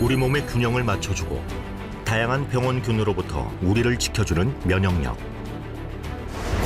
우리 몸의 균형을 맞춰주고 다양한 병원균으로부터 우리를 지켜주는 면역력.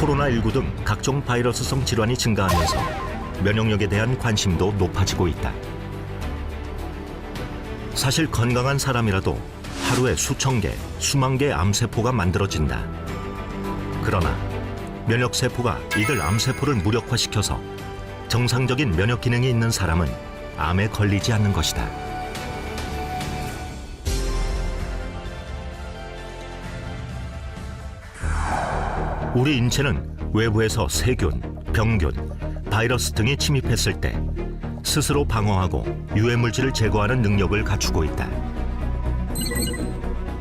코로나19 등 각종 바이러스성 질환이 증가하면서 면역력에 대한 관심도 높아지고 있다. 사실 건강한 사람이라도 하루에 수천 개, 수만 개의 암세포가 만들어진다. 그러나 면역세포가 이들 암세포를 무력화시켜서 정상적인 면역 기능이 있는 사람은 암에 걸리지 않는 것이다. 우리 인체는 외부에서 세균, 병균, 바이러스 등이 침입했을 때 스스로 방어하고 유해물질을 제거하는 능력을 갖추고 있다.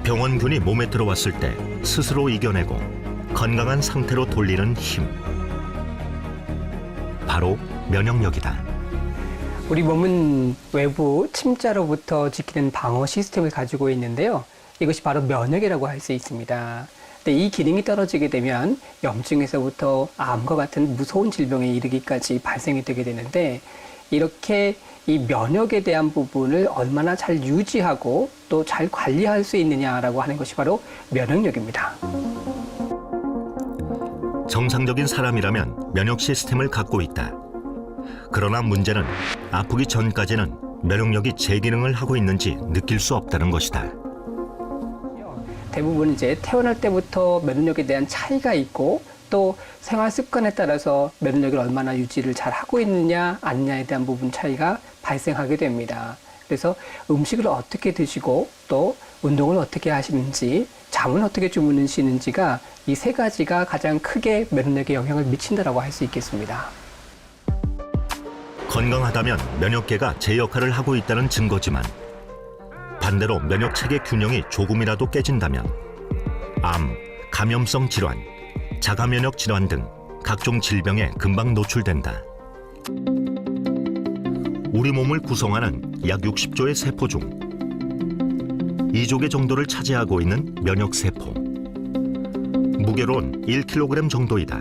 병원균이 몸에 들어왔을 때 스스로 이겨내고 건강한 상태로 돌리는 힘. 바로 면역력이다. 우리 몸은 외부 침자로부터 지키는 방어 시스템을 가지고 있는데요. 이것이 바로 면역이라고 할 수 있습니다. 근데 이 기능이 떨어지게 되면 염증에서부터 암과 같은 무서운 질병에 이르기까지 발생이 되게 되는데, 이렇게 이 면역에 대한 부분을 얼마나 잘 유지하고 또 잘 관리할 수 있느냐라고 하는 것이 바로 면역력입니다. 정상적인 사람이라면 면역 시스템을 갖고 있다. 그러나 문제는 아프기 전까지는 면역력이 제 기능을 하고 있는지 느낄 수 없다는 것이다. 대부분 이제 태어날 때부터 면역력에 대한 차이가 있고, 또 생활 습관에 따라서 면역력을 얼마나 유지를 잘 하고 있느냐 아니냐에 대한 부분 차이가 발생하게 됩니다. 그래서 음식을 어떻게 드시고 또 운동을 어떻게 하시는지, 잠은 어떻게 주무시는지가 이 세 가지가 가장 크게 면역력에 영향을 미친다라고 할 수 있겠습니다. 건강하다면 면역계가 제 역할을 하고 있다는 증거지만, 반대로 면역 체계 균형이 조금이라도 깨진다면 암, 감염성 질환, 자가면역 질환 등 각종 질병에 금방 노출된다. 우리 몸을 구성하는 약 60조의 세포 중 2조 정도를 차지하고 있는 면역세포. 무게로는 1kg 정도이다.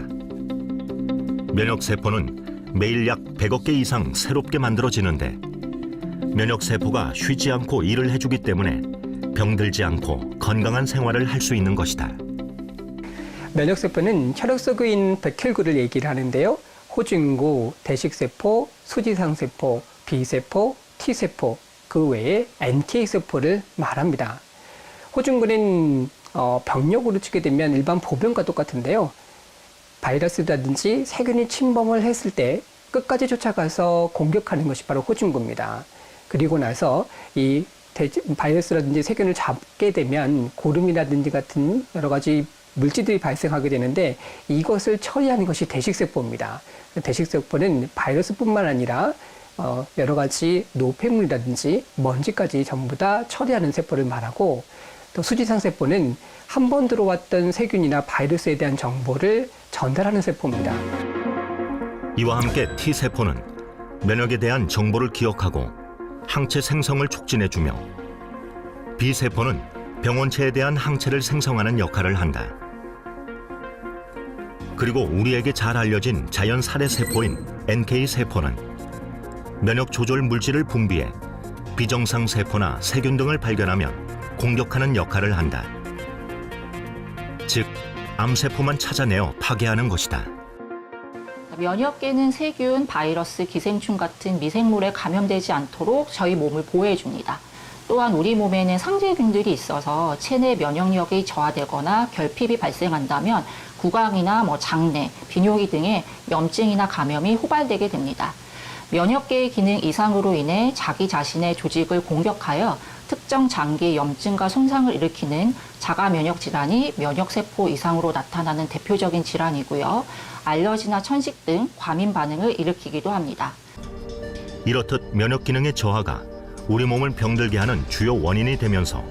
면역세포는 매일 약 100억 개 이상 새롭게 만들어지는데, 면역세포가 쉬지 않고 일을 해주기 때문에 병들지 않고 건강한 생활을 할 수 있는 것이다. 면역세포는 혈액 속에 있는 백혈구를 얘기를 하는데요. 호중구, 대식세포, 수지상세포, B세포, T세포, 그 외에 NK세포를 말합니다. 호중구는 병력으로 치게 되면 일반 보병과 똑같은데요. 바이러스라든지 세균이 침범을 했을 때 끝까지 쫓아가서 공격하는 것이 바로 호중구입니다. 그리고 나서 이 바이러스라든지 세균을 잡게 되면 고름이라든지 같은 여러 가지 물질들이 발생하게 되는데, 이것을 처리하는 것이 대식세포입니다. 대식세포는 바이러스뿐만 아니라 여러 가지 노폐물이라든지 먼지까지 전부 다 처리하는 세포를 말하고, 또 수지상세포는 한 번 들어왔던 세균이나 바이러스에 대한 정보를 전달하는 세포입니다. 이와 함께 T세포는 면역에 대한 정보를 기억하고 항체 생성을 촉진해주며, B세포는 병원체에 대한 항체를 생성하는 역할을 한다. 그리고 우리에게 잘 알려진 자연 살해세포인 NK세포는 면역 조절 물질을 분비해 비정상 세포나 세균 등을 발견하면 공격하는 역할을 한다. 즉, 암세포만 찾아내어 파괴하는 것이다. 면역계는 세균, 바이러스, 기생충 같은 미생물에 감염되지 않도록 저희 몸을 보호해줍니다. 또한 우리 몸에는 상재균들이 있어서 체내 면역력이 저하되거나 결핍이 발생한다면 구강이나 장내, 비뇨기 등의 염증이나 감염이 호발되게 됩니다. 면역계의 기능 이상으로 인해 자기 자신의 조직을 공격하여 특정 장기 염증과 손상을 일으키는 자가면역 질환이 면역세포 이상으로 나타나는 대표적인 질환이고요. 알러지나 천식 등 과민 반응을 일으키기도 합니다. 이렇듯 면역 기능의 저하가 우리 몸을 병들게 하는 주요 원인이 되면서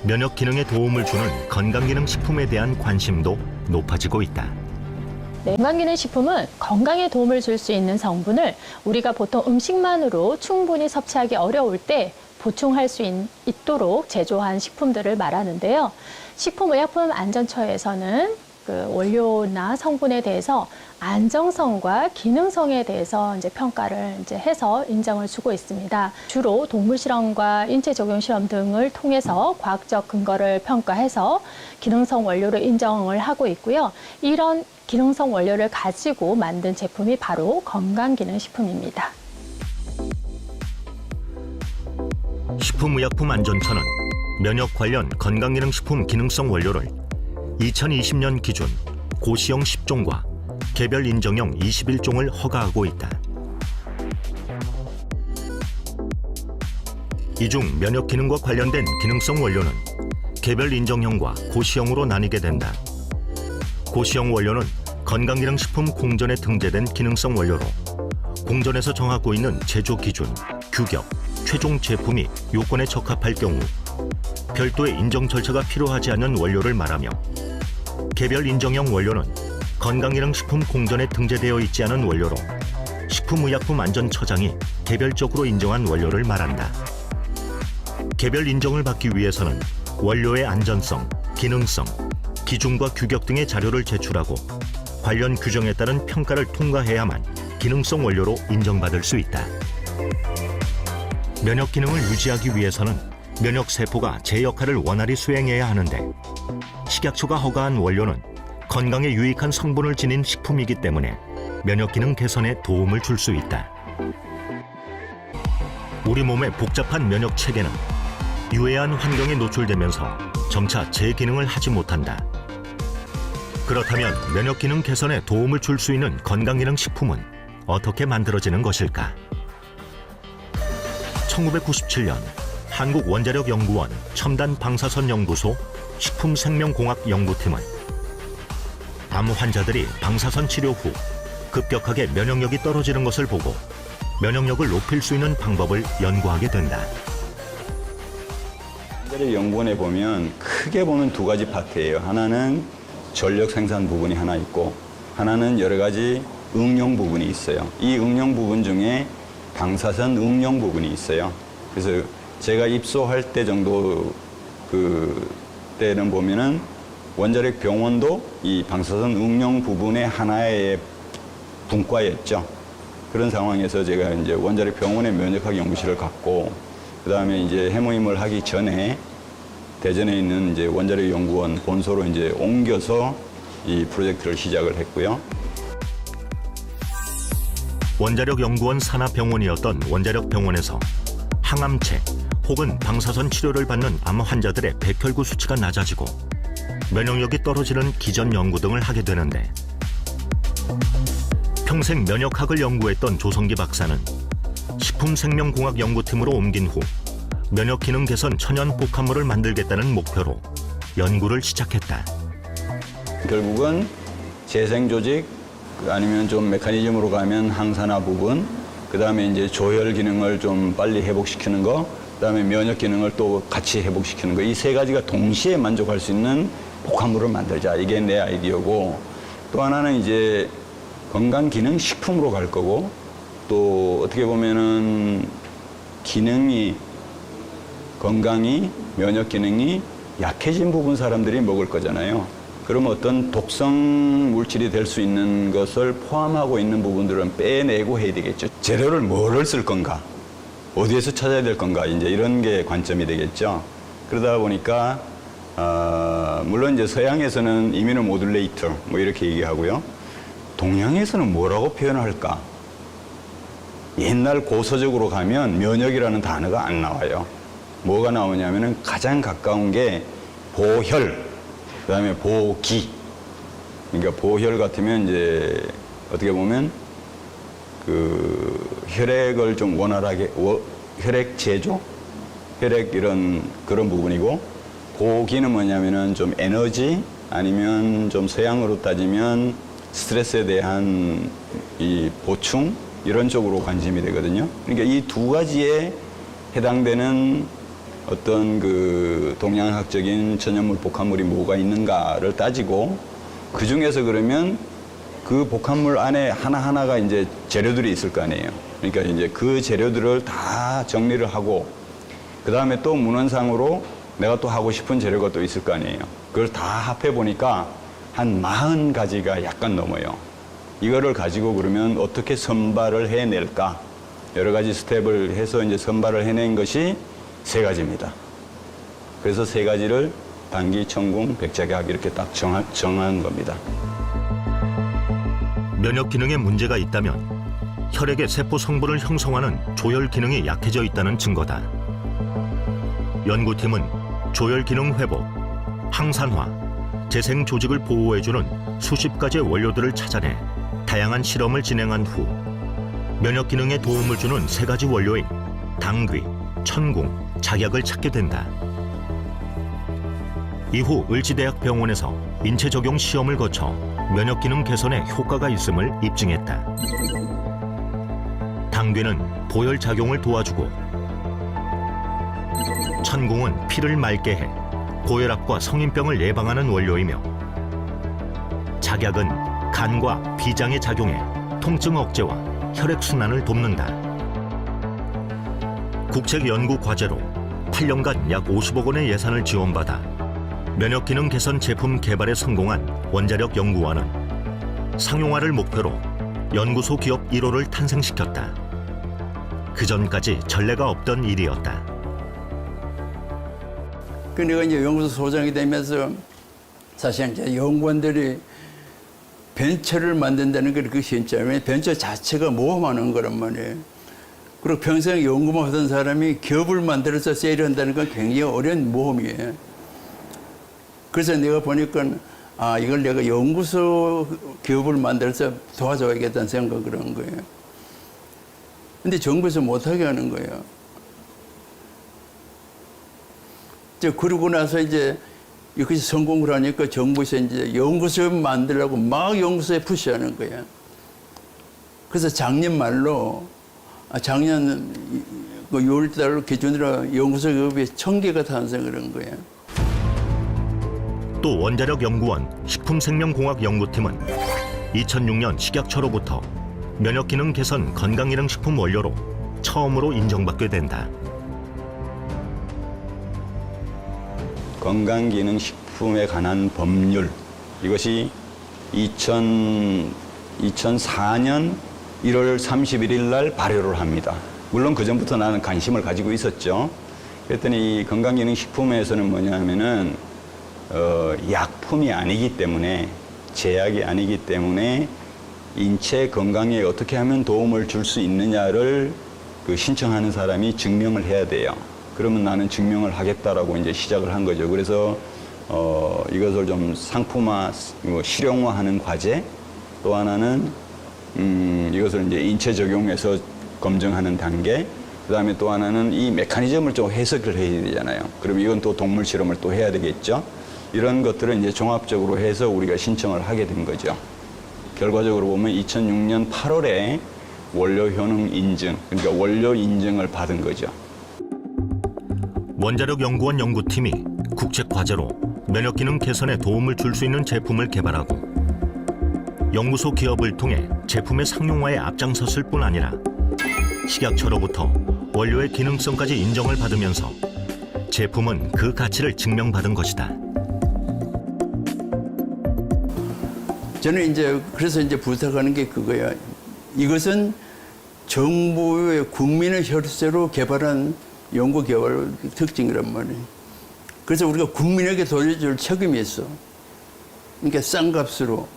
면역 기능에 도움을 주는 건강기능식품에 대한 관심도 높아지고 있다. 건강기능식품은 건강에 도움을 줄 수 있는 성분을 우리가 보통 음식만으로 충분히 섭취하기 어려울 때 보충할 수 있도록 제조한 식품들을 말하는데요. 식품의약품안전처에서는 그 원료나 성분에 대해서 안정성과 기능성에 대해서 이제 평가를 이제 해서 인정을 주고 있습니다. 주로 동물 실험과 인체 적용 실험 등을 통해서 과학적 근거를 평가해서 기능성 원료를 인정을 하고 있고요. 이런 기능성 원료를 가지고 만든 제품이 바로 건강기능식품입니다. 식품의약품안전처는 면역 관련 건강기능식품 기능성 원료를 2020년 기준 고시형 10종과 개별 인정형 21종을 허가하고 있다. 이 중 면역 기능과 관련된 기능성 원료는 개별 인정형과 고시형으로 나뉘게 된다. 고시형 원료는 건강기능식품 공전에 등재된 기능성 원료로 공전에서 정하고 있는 제조 기준, 규격, 최종 제품이 요건에 적합할 경우 별도의 인정 절차가 필요하지 않는 원료를 말하며 개별 인정형 원료는 건강기능식품 공전에 등재되어 있지 않은 원료로 식품의약품안전처장이 개별적으로 인정한 원료를 말한다. 개별 인정을 받기 위해서는 원료의 안전성, 기능성, 기준과 규격 등의 자료를 제출하고 관련 규정에 따른 평가를 통과해야만 기능성 원료로 인정받을 수 있다. 면역 기능을 유지하기 위해서는 면역 세포가 제 역할을 원활히 수행해야 하는데 식약처가 허가한 원료는 건강에 유익한 성분을 지닌 식품이기 때문에 면역 기능 개선에 도움을 줄 수 있다. 우리 몸의 복잡한 면역 체계는 유해한 환경에 노출되면서 점차 제 기능을 하지 못한다. 그렇다면 면역 기능 개선에 도움을 줄 수 있는 건강기능 식품은 어떻게 만들어지는 것일까? 1997년 한국원자력연구원 첨단방사선연구소 식품생명공학연구팀은 암 환자들이 방사선 치료 후 급격하게 면역력이 떨어지는 것을 보고 면역력을 높일 수 있는 방법을 연구하게 된다. 연구원에 보면 크게 보면 두 가지 파트예요. 하나는 전력 생산 부분이 하나 있고 하나는 여러 가지 응용 부분이 있어요. 이 응용 부분 중에 방사선 응용 부분이 있어요. 그래서 제가 입소할 때 정도 때는 보면은 원자력 병원도 이 방사선 응용 부분의 하나의 분과였죠. 그런 상황에서 제가 이제 원자력 병원의 면역학 연구실을 갖고 그다음에 이제 해모임을 하기 전에 대전에 있는 이제 원자력 연구원 본소로 이제 옮겨서 이 프로젝트를 시작을 했고요. 원자력 연구원 산하병원이었던 원자력 병원에서 항암체 혹은 방사선 치료를 받는 암 환자들의 백혈구 수치가 낮아지고 면역력이 떨어지는 기전 연구 등을 하게 되는데 평생 면역학을 연구했던 조성기 박사는 식품생명공학연구팀으로 옮긴 후 면역 기능 개선 천연 복합물을 만들겠다는 목표로 연구를 시작했다. 결국은 재생조직 아니면 좀 메커니즘으로 가면 항산화 부분, 그다음에 이제 조혈 기능을 좀 빨리 회복시키는 거, 그다음에 면역 기능을 또 같이 회복시키는 거, 이 세 가지가 동시에 만족할 수 있는 복합물을 만들자. 이게 내 아이디어고, 또 하나는 이제 건강 기능 식품으로 갈 거고, 또 어떻게 보면은 기능이 건강이 면역 기능이 약해진 부분 사람들이 먹을 거잖아요. 그러면 어떤 독성 물질이 될 수 있는 것을 포함하고 있는 부분들은 빼내고 해야 되겠죠. 재료를 뭐를 쓸 건가? 어디에서 찾아야 될 건가? 이제 이런 게 관점이 되겠죠. 그러다 보니까 물론 이제 서양에서는 이뮤노모듈레이터 뭐 이렇게 얘기하고요. 동양에서는 뭐라고 표현할까? 옛날 고서적으로 가면 면역이라는 단어가 안 나와요. 뭐가 나오냐면은 가장 가까운 게 보혈, 그다음에 보기. 그러니까 보혈 같으면 이제 어떻게 보면 그 혈액을 좀 원활하게 혈액 제조, 혈액 이런 그런 부분이고, 보기는 뭐냐면은 좀 에너지 아니면 좀 서양으로 따지면 스트레스에 대한 이 보충 이런 쪽으로 관심이 되거든요. 그러니까 이 두 가지에 해당되는 어떤 그 동양학적인 천연물 복합물이 뭐가 있는가를 따지고, 그 중에서 그러면 그 복합물 안에 하나하나가 이제 재료들이 있을 거 아니에요. 그러니까 이제 그 재료들을 다 정리를 하고, 그 다음에 또 문헌상으로 내가 또 하고 싶은 재료가 또 있을 거 아니에요. 그걸 다 합해 보니까 한 40가지가 약간 넘어요. 이거를 가지고 그러면 어떻게 선발을 해낼까? 여러 가지 스텝을 해서 이제 선발을 해낸 것이 3가지입니다. 그래서 3가지를 단기, 천궁, 백작약 이렇게 딱 정한 겁니다. 면역 기능에 문제가 있다면 혈액의 세포 성분을 형성하는 조혈 기능이 약해져 있다는 증거다. 연구팀은 조혈 기능 회복, 항산화, 재생 조직을 보호해주는 수십 가지의 원료들을 찾아내 다양한 실험을 진행한 후 면역 기능에 도움을 주는 3가지 원료인 당귀, 천궁, 작약을 찾게 된다. 이후 을지대학병원에서 인체 적용 시험을 거쳐 면역 기능 개선에 효과가 있음을 입증했다. 당귀는 보혈 작용을 도와주고 천궁은 피를 맑게 해 고혈압과 성인병을 예방하는 원료이며 작약은 간과 비장에 작용해 통증 억제와 혈액순환을 돕는다. 국책 연구 과제로 8년간 약 50억 원의 예산을 지원받아 면역 기능 개선 제품 개발에 성공한 원자력 연구원은 상용화를 목표로 연구소 기업 1호를 탄생시켰다. 그 전까지 전례가 없던 일이었다. 그 내가 이제 연구소 소장이 되면서 사실 이제 연구원들이 벤처를 만든다는 게 그 진짜면 벤처 자체가 모험하는 거란 말이에요. 그리고 평생 연구만 하던 사람이 기업을 만들어서 세일한다는 건 굉장히 어려운 모험이에요. 그래서 내가 보니까 이걸 내가 연구소 기업을 만들어서 도와줘야겠다는 생각을 한 거예요. 근데 정부에서 못하게 하는 거예요. 그러고 나서 이제 이것이 성공을 하니까 정부에서 이제 연구소 만들라고 막 연구소에 푸시하는 거예요. 그래서 작년 말로, 작년 6월달 기준으로 연구소 기업이 1000개가 탄생을 한 거예요. 또 원자력 연구원 식품생명공학 연구팀은 2006년 식약처로부터 면역 기능 개선 건강기능식품 원료로 처음으로 인정받게 된다. 건강기능식품에 관한 법률, 이것이 2004년 1월 31일 날 발효를 합니다. 물론 그전부터 나는 관심을 가지고 있었죠. 그랬더니 이 건강기능식품에서는 뭐냐면은 약품이 아니기 때문에, 제약이 아니기 때문에 인체 건강에 어떻게 하면 도움을 줄 수 있느냐를 신청하는 사람이 증명을 해야 돼요. 그러면 나는 증명을 하겠다라고 이제 시작을 한 거죠. 그래서 이것을 좀 상품화, 실용화하는 과제, 또 하나는 이것을 이제 인체 적용해서 검증하는 단계, 그다음에 또 하나는 이 메커니즘을 좀 해석을 해야 되잖아요. 그럼 이건 또 동물 실험을 또 해야 되겠죠. 이런 것들을 이제 종합적으로 해서 우리가 신청을 하게 된 거죠. 결과적으로 보면 2006년 8월에 원료 효능 인증, 그러니까 원료 인증을 받은 거죠. 원자력 연구원 연구팀이 국책 과제로 면역 기능 개선에 도움을 줄 수 있는 제품을 개발하고 연구소 기업을 통해 제품의 상용화에 앞장섰을 뿐 아니라 식약처로부터 원료의 기능성까지 인정을 받으면서 제품은 그 가치를 증명받은 것이다. 저는 이제 그래서 이제 부탁하는 게 그거야. 이것은 정부의 국민의 혈세로 개발한 연구 개발 특징이란 말이에요. 그래서 우리가 국민에게 돌려줄 책임이 있어. 그러니까 싼 값으로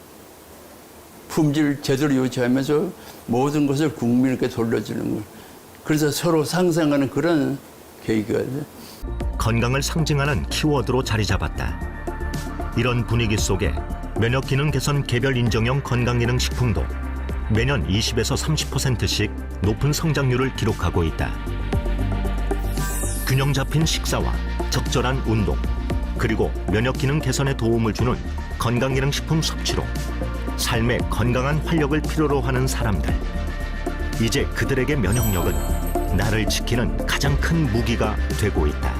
품질 제대로 유지하면서 모든 것을 국민에게 돌려주는 거예요. 그래서 서로 상생하는 그런 계기가 돼요. 건강을 상징하는 키워드로 자리 잡았다. 이런 분위기 속에 면역 기능 개선 개별 인정형 건강기능 식품도 매년 20에서 30%씩 높은 성장률을 기록하고 있다. 균형 잡힌 식사와 적절한 운동, 그리고 면역 기능 개선에 도움을 주는 건강기능식품 섭취로 삶의 건강한 활력을 필요로 하는 사람들. 이제 그들에게 면역력은 나를 지키는 가장 큰 무기가 되고 있다.